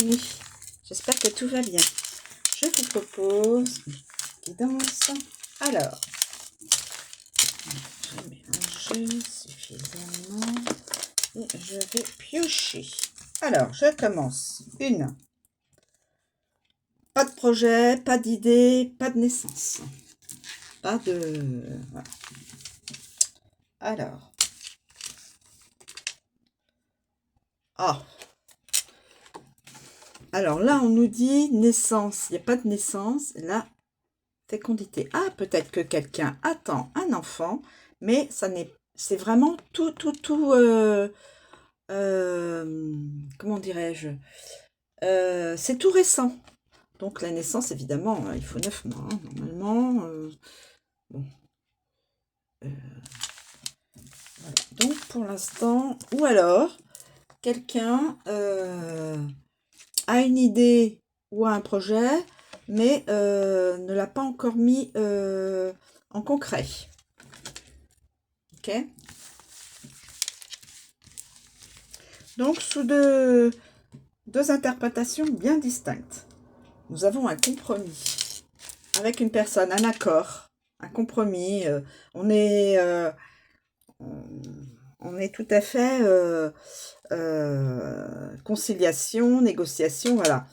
Amis, j'espère que tout va bien. Je vous propose une guidance. Alors, je vais mélanger suffisamment et je vais piocher. Alors, je commence. Une. Pas de projet, pas d'idée, pas de naissance. Pas de... Voilà. Alors. Ah. Alors là, on nous dit naissance. Il n'y a pas de naissance. Là, fécondité. Ah, peut-être que quelqu'un attend un enfant, mais ça n'est, c'est vraiment comment dirais-je, c'est tout récent. Donc la naissance, évidemment, il faut 9 mois, hein, normalement. Bon. Voilà. Donc pour l'instant, ou alors, quelqu'un a une idée ou a un projet, mais ne l'a pas encore mis en concret. Ok. Donc, sous deux interprétations bien distinctes, nous avons un compromis avec une personne, un accord, un compromis. On est tout à fait conciliation, négociation, voilà.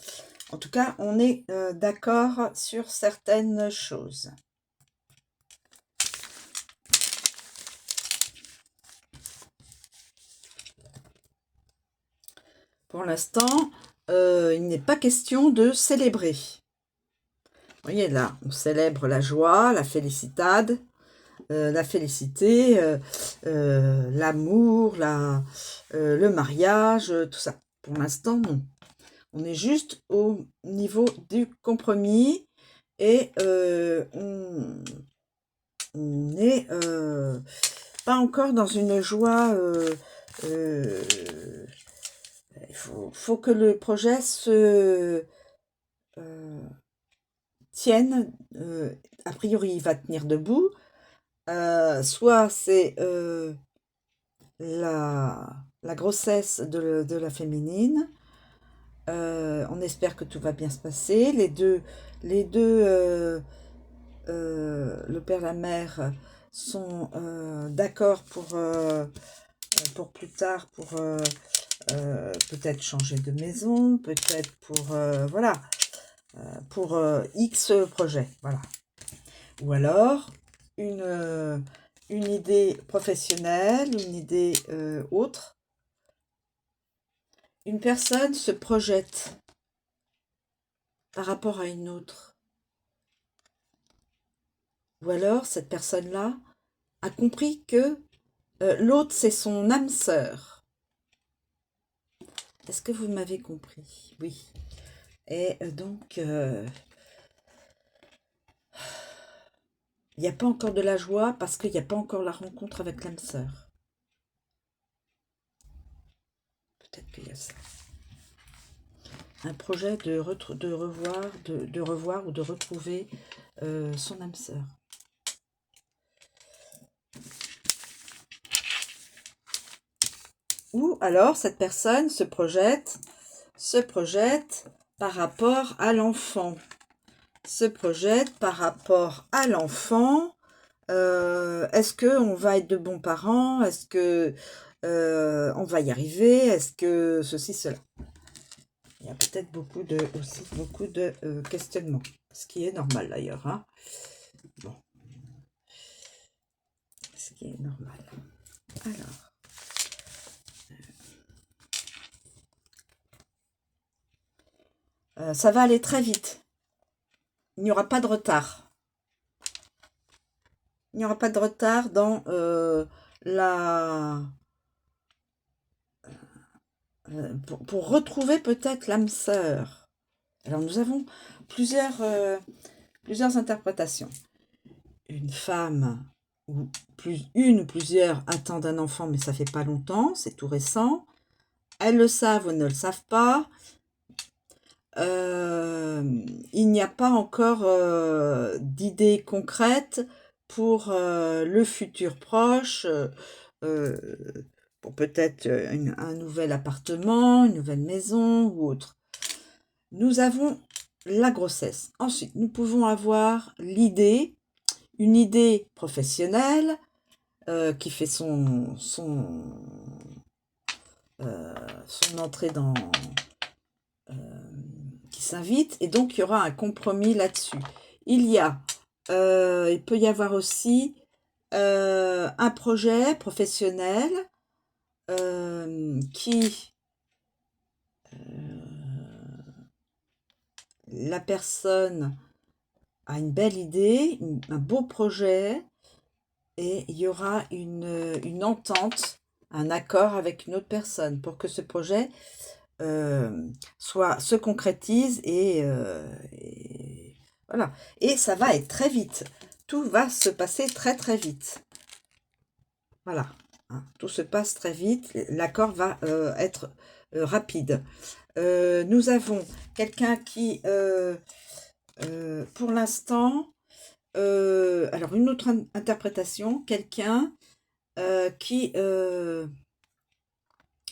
En tout cas, on est d'accord sur certaines choses. Pour l'instant, il n'est pas question de célébrer. Vous voyez là, on célèbre la joie, la félicité, l'amour, le mariage, tout ça. Pour l'instant, non. On est juste au niveau du compromis et on n'est pas encore dans une joie. Il faut que le projet se tienne. A priori, il va tenir debout. Soit c'est la grossesse de la féminine. On espère que tout va bien se passer. Les deux le père et la mère sont d'accord pour plus tard, pour peut-être changer de maison, peut-être pour voilà, pour X projet, voilà. Ou alors une idée professionnelle, une idée autre. Une personne se projette par rapport à une autre. Ou alors cette personne-là a compris que l'autre c'est son âme sœur. Est-ce que vous m'avez compris? Oui. Et donc, il n'y a pas encore de la joie parce qu'il n'y a pas encore la rencontre avec l'âme sœur. Peut-être qu'il y a ça. Un projet de revoir ou de retrouver son âme sœur. Ou alors cette personne se projette par rapport à l'enfant. Est-ce qu'on va être de bons parents? Est-ce que on va y arriver? Est-ce que ceci, cela? Il y a peut-être aussi beaucoup de questionnements, ce qui est normal d'ailleurs. Hein. Bon. Ce qui est normal. Alors. Ça va aller très vite. Il n'y aura pas de retard. Il n'y aura pas de retard dans pour retrouver peut-être l'âme sœur. Alors nous avons plusieurs interprétations. Une femme ou une ou plusieurs attendent un enfant, mais ça fait pas longtemps, c'est tout récent. Elles le savent ou ne le savent pas. Il n'y a pas encore d'idée concrète pour le futur proche, pour peut-être un nouvel appartement, une nouvelle maison ou autre. nous avons la grossesse. Ensuite, nous pouvons avoir l'idée, une idée professionnelle qui fait son entrée dans... qui s'invite, et donc il y aura un compromis là-dessus. Il peut y avoir aussi un projet professionnel qui la personne a une belle idée, un beau projet, et il y aura une entente, un accord avec une autre personne pour que ce projet se concrétise et voilà. Et ça va être très vite. Tout va se passer très très vite. Voilà. Hein, tout se passe très vite. L'accord va être rapide. Nous avons quelqu'un qui, pour l'instant, alors une autre interprétation, quelqu'un qui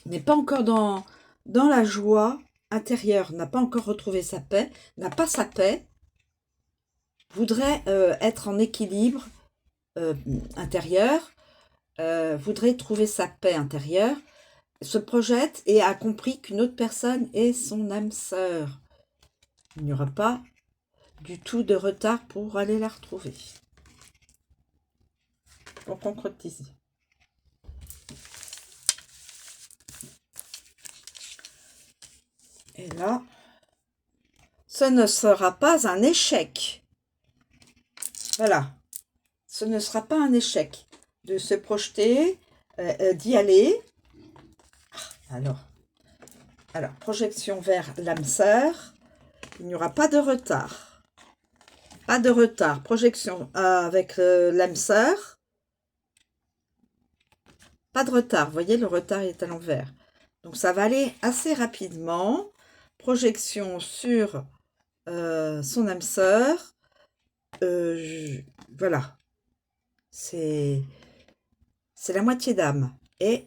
n'est pas encore dans la joie intérieure, n'a pas encore retrouvé sa paix, n'a pas sa paix, voudrait être en équilibre intérieur, voudrait trouver sa paix intérieure, se projette et a compris qu'une autre personne est son âme sœur. Il n'y aura pas du tout de retard pour aller la retrouver, pour concrétiser. Et là, ce ne sera pas un échec. Voilà, ce ne sera pas un échec de se projeter, d'y aller. Alors, projection vers l'âme sœur, il n'y aura pas de retard. Pas de retard. Projection avec l'âme sœur, pas de retard. Vous voyez, le retard est à l'envers. Donc, ça va aller assez rapidement. Projection sur son âme sœur. Voilà. C'est la moitié d'âme. Et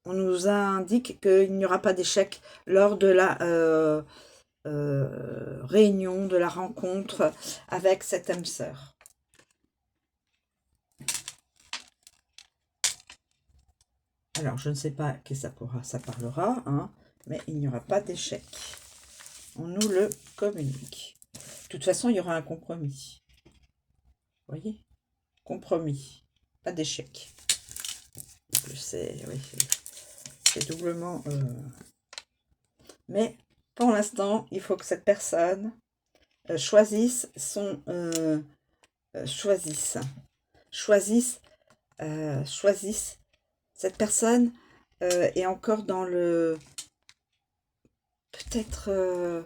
on nous indique qu'il n'y aura pas d'échec lors de la réunion, de la rencontre avec cette âme sœur. Alors, je ne sais pas qui ça parlera, hein, mais il n'y aura pas d'échec. On nous le communique. De toute façon, il y aura un compromis. Vous voyez? Compromis. Pas d'échec. C'est doublement... Mais pour l'instant, il faut que cette personne choisisse cette personne est encore dans le peut-être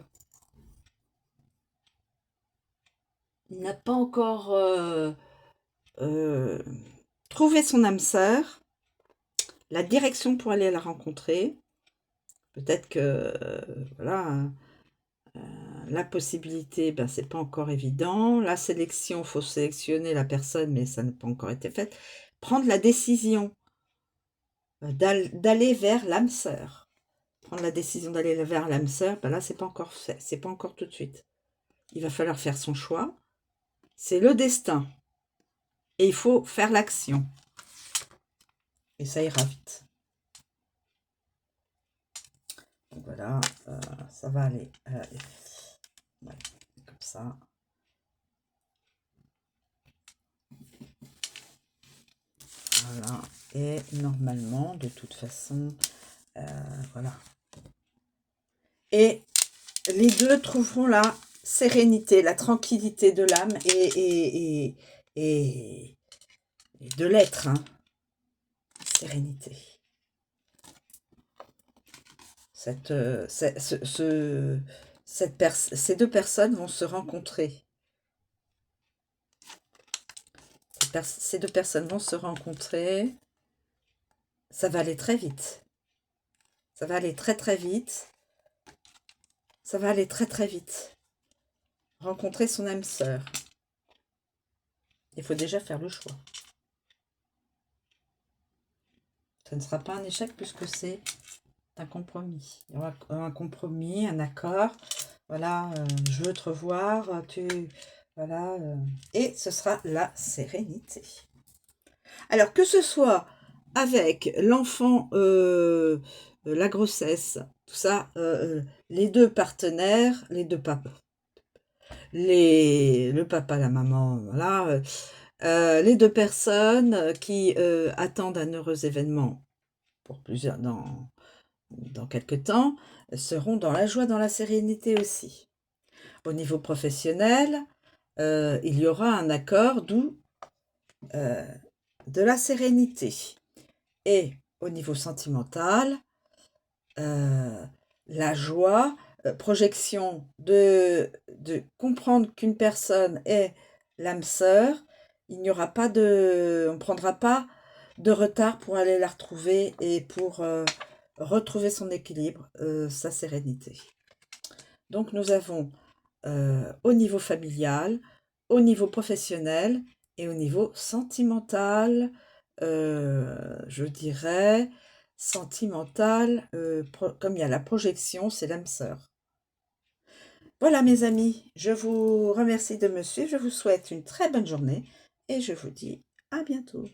il n'a pas encore trouvé son âme sœur, la direction pour aller la rencontrer. Peut-être que voilà, la possibilité, ben c'est pas encore évident. La sélection, faut sélectionner la personne, mais ça n'a pas encore été fait. Prendre la décision d'aller vers l'âme sœur. Prendre la décision d'aller vers l'âme sœur, ben là, c'est pas encore fait, c'est pas encore tout de suite. Il va falloir faire son choix. C'est le destin. Et il faut faire l'action. Et ça ira vite. Donc voilà, ça va aller. Ouais, comme ça. Voilà. Et normalement, de toute façon, voilà. Et les deux trouveront la sérénité, la tranquillité de l'âme et de l'être. Hein. Sérénité. Ces deux personnes vont se rencontrer. Ces deux personnes vont se rencontrer. Ça va aller très vite. Ça va aller très très vite. Ça va aller très très vite. Rencontrer son âme sœur. Il faut déjà faire le choix. Ça ne sera pas un échec puisque c'est un compromis. Il y aura un compromis, un accord. voilà, je veux te revoir, voilà, et ce sera la sérénité. Alors, que ce soit avec l'enfant, la grossesse, tout ça, les deux partenaires, les deux papas, le papa, la maman, voilà, les deux personnes qui attendent un heureux événement pour plusieurs, dans quelques temps, seront dans la joie, dans la sérénité aussi. Au niveau professionnel, il y aura un accord, d'où de la sérénité. Et au niveau sentimental, la joie, projection de comprendre qu'une personne est l'âme sœur, il n'y aura pas on ne prendra pas de retard pour aller la retrouver et pour retrouver son équilibre, sa sérénité. Donc nous avons au niveau familial, au niveau professionnel et au niveau sentimental, je dirais sentimental, comme il y a la projection, c'est l'âme sœur. Voilà mes amis, je vous remercie de me suivre, je vous souhaite une très bonne journée et je vous dis à bientôt.